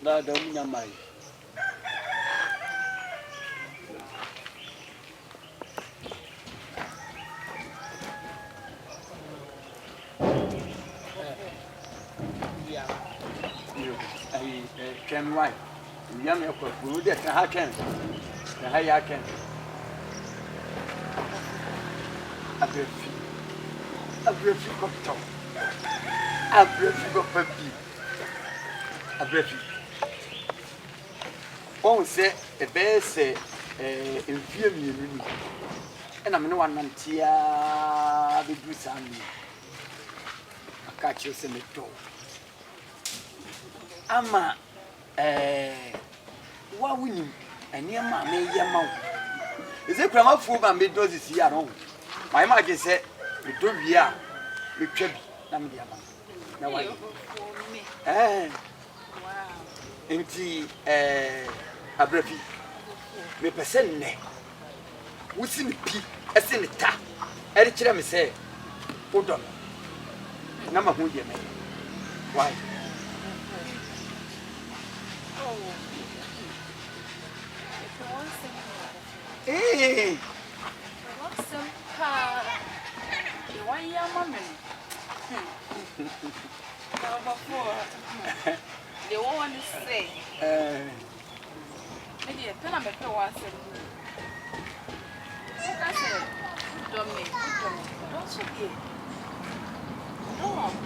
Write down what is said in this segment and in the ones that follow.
Na da mu nyamai. Ken why? Yam ya ko bu de ka ha ken. Na ha ya ken. Abrafi ko to. Abrafi ko papi. Abrafi. On se e be se enfie mienu ni. E na me ne wanantia be du sami. Aka che se me to. Ama wa wunim eniema me yema wo eze krama fu ba me dozi si ya no mai ma je se me do wi a me twa bi na me dia ma na wa wow enti Abrafi me pese ne wusi ni pi ese ni ta eri kire me se odom na ma hu je me why Hey! What's some car? The one year moment. The one to say, maybe a pen of a was I said, don't make don't forget. Don't want me.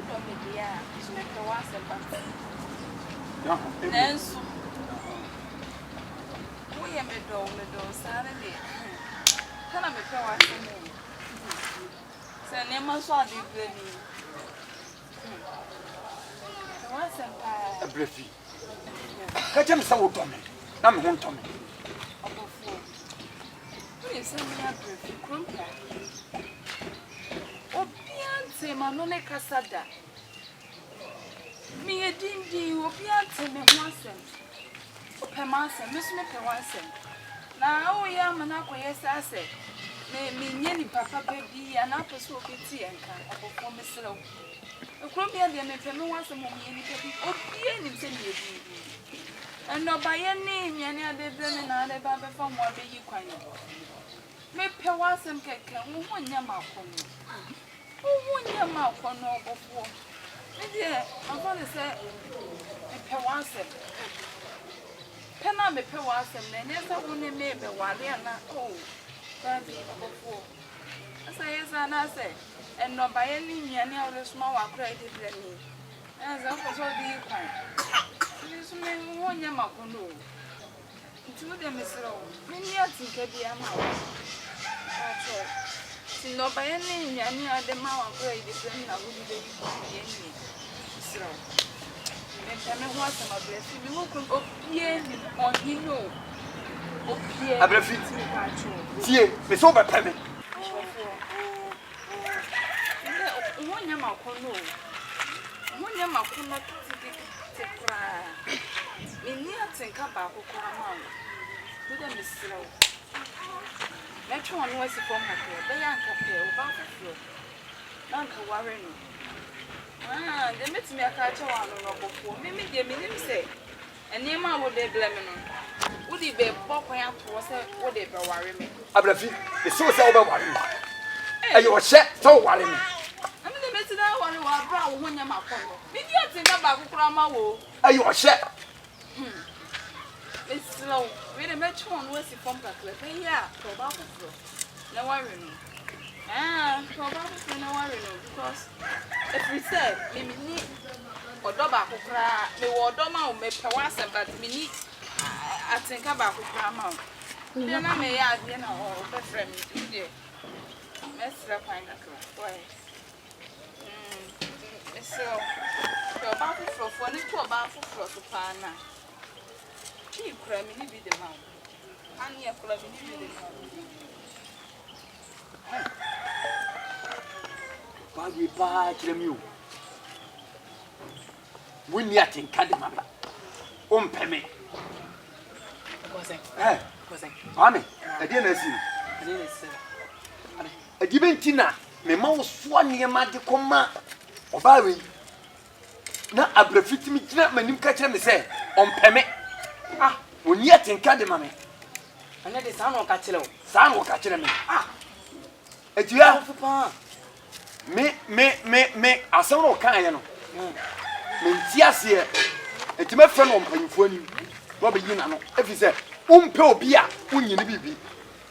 Don't make ya. Just make the was a then so. Me do Saturday. Can I make a watch? Send him a sword in the what's a Abrafi. Catch him so to me. I'm home to me. Please send me a Abrafi crumper. Oh, Piante, Manone Casada. Me a dingy, or Piante, me once. Pemasa, Miss Mecawansen. Now, oh, yeah, Monaco, yes, I said. Me, nearly papa baby, and apple so tea and can for Miss Low. A Columbia, the American once a more, oh, yeah, in 10 years. And not by your name, any other than another Baba from what you quite know. May Pewasan cake, one your mouth on me. Oh, one your mouth on all before. Dear, I'm going to say, Pewasan. Pena me pe wasem na nesa woni me be wale na oh baby Obofo asa yesa na say en no baye ni nwane a small wa kra ide ni asa ko so di kwan ni so me wonya makono nti wo de mesro me ni atinka bi ama wa acho ti no baye ni nwane a de ma wa kra ide ni na wo di ye ni mesro Abrafi. Tie, me so ba peme. Wonya makono. Wonya makono ti kra. Me ni atenka ba kokora ma. Do dem siro. Me twa no wasi fom hakre. Be yanka pe o ba fofo. Nanka ware no. They met me a catch on Obofo. Mimi, dear, me say, and near my would they blame me. Would he be popping out to us? Would they be worrying me? Abrafi, the so over worrying. And you were set so worrying me. I'm the message I want to brow when you're my phone. Maybe I think about Grandma. Are you a set? It's slow. We the match one was a pump at the yeah, for about no worry. For about no worry, because if we said, Mimi, or Dobako cry, the Wardoma may pass, but me, I think about Grandma. Then I may add, you know, the friend, dear. Mr. Pineapple, so about it for one to about for Pana. He crammed me with the mouth. And you crammed me with the mouth. Why we buy you? We need to Cadimama. Peme. Kwame, I didn't see. A given Tina, my mouse one near Magic Coma or Barry. na Abrafi timi gina manim ka kire me se ompeme ah oni atenka de mame ana de sa no ka kire o sa no ka kire me ah etia papa me asem no kan ye no me ntiase etima fe no mpanyfo anim wo be yi na no efi se umpe obi a unyini bibi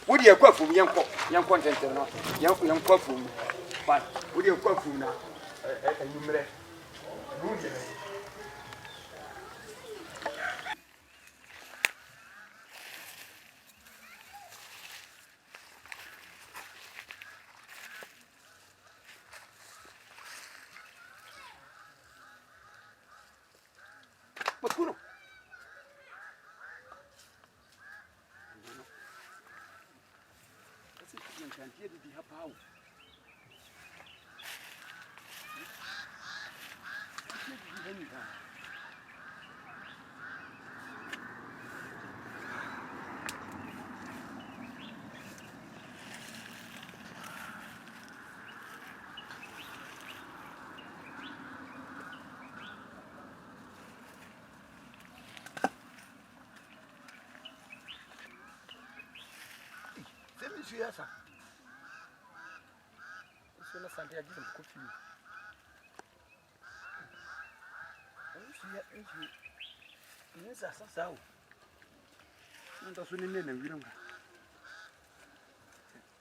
wo de yakwa fom yenko ntente no yenko fom ba wo de yakwa fom na enumre nuje Bakuro Can't di hapa au. Semi siasa. Sona sante agize mkofi. Nisa sasa au. Nenda suni nene wiranga.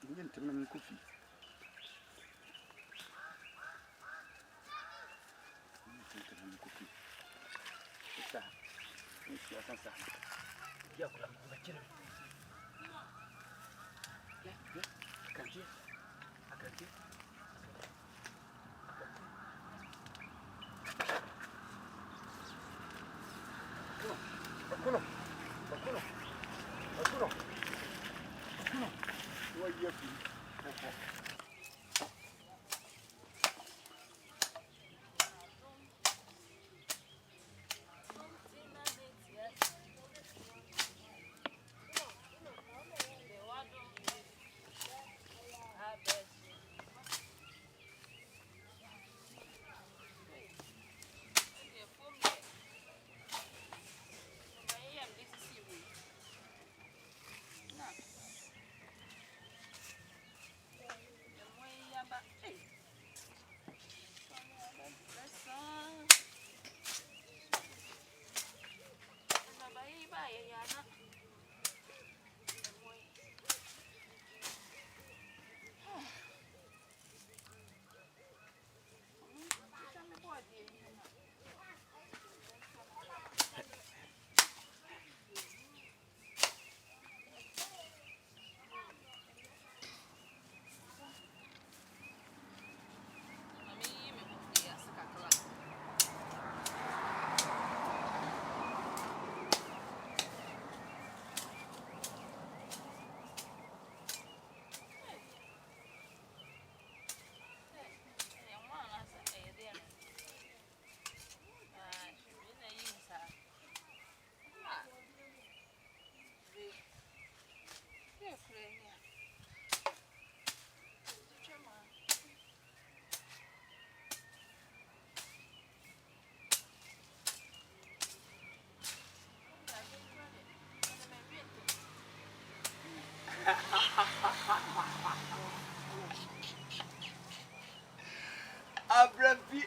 Nyen temna mkofi. Temna mkofi. Sasa. Nisi sasa. Ya kula mkira. Ya. Akantie. Bakuro. What you have?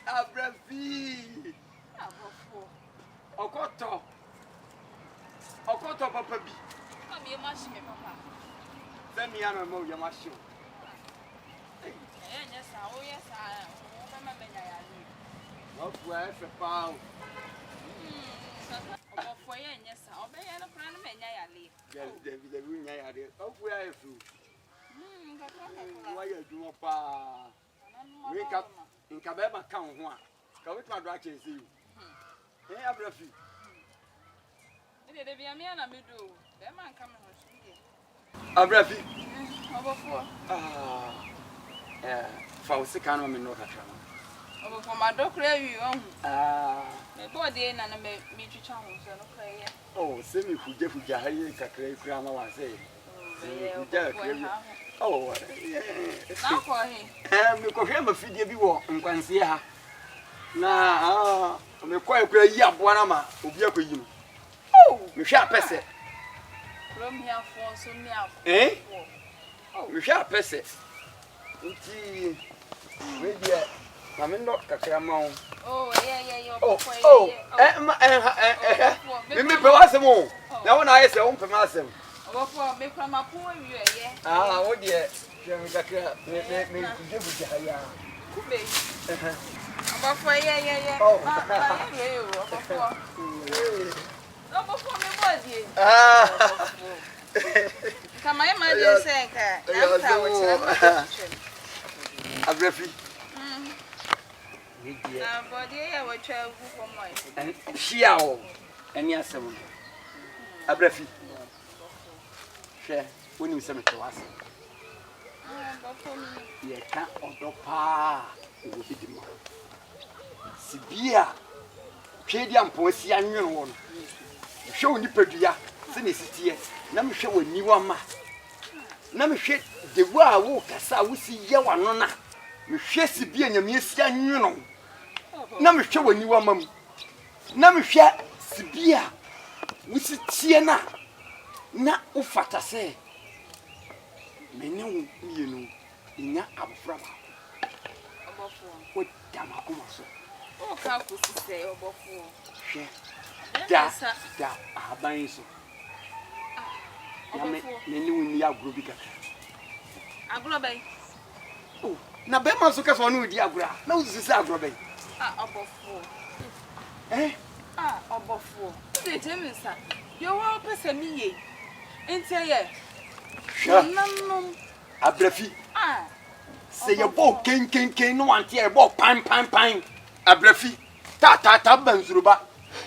Abrafi. Okoto papa bi. Come here, mash me, papa. Send me an amount of machine. Yes, oh, yes, I am. Not where for pound. For yes, I'll be a friend of me. Yes, the room I had it. Oh, where are you? Why you do pa? Wake up in Cabema count one. Come with my doctor and see you. Hey, Abrafi. It be a man I do. That man coming home. Abrafi. Obofo. For second woman, no catcher. Obofo, my doctor, you own. My body and I meet you channels. Oh, send me who Jeff Jahari, Cacray, Grandma was saying. Oh, now for him. Because I'm a figure be walk and can see her. Now, I'm me kwa kwa yi aboa na ma obi akoyi no me hwe apese from here for so near me hwe apese nti we dia na me no kakra ma wo me pe wasem o na wo na ayese wo mpe ma asem Obofo me kwa mapo awie ye wo dia me kakra me kujebu jaya kube Obofo ye Obofo me bodie kama ema je senka ya ta wo chira Abrafi na bodie ya wo twa gu for moi hia wo eni asem Abrafi hwe woni se meto wase Obofo mi ye ka odopa wo bidimo sibia twedi ampo asi anwene wo no hwe oni padua se ne sitie na me hwe wani wa ma na me hwe dewu a wo kasa wo si ye wano na me hwe sibia nyame asi anwene na me hwe wani wa ma mu na me hwe sibia wo si tie na ufata se mene wo mienu inya abofra ba Obofo wo dama kuma so o ka ku sise Obofo hwe da aban so Obofo nene wo ni agro bi kaka agro bai na be man so ka so no di agro na wo sise agro bai Obofo Obofo de jemisa yo wo pese mi ye ente ye nanum Abrafi se ye bo ken no ante ye bo pan Abrafi ta banzuruba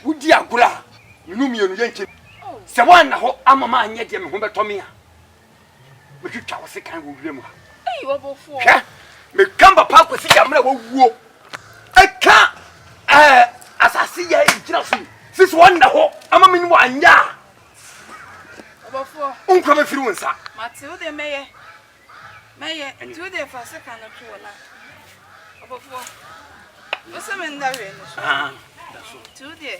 wudi agura minu mienu ye nche se wan na ho amama anye de me ho betomia me twitwa wo se kan wo wiem ha Obofo hwe me kamba pa kwesi jamra wo wuo eka asasi ya ejira so sisi wan na ho amama ni wa anya Obofo unkwa be firi wonsa Matilde meye tu de fa se kan no na Obofo o se men da we no so that's so tu de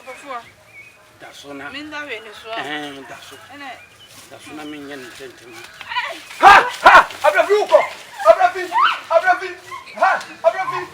Obofo that's so na men da we no so that's so ene that's so na men yen tentem ha Abrafi uko Abrafi ha Abrafi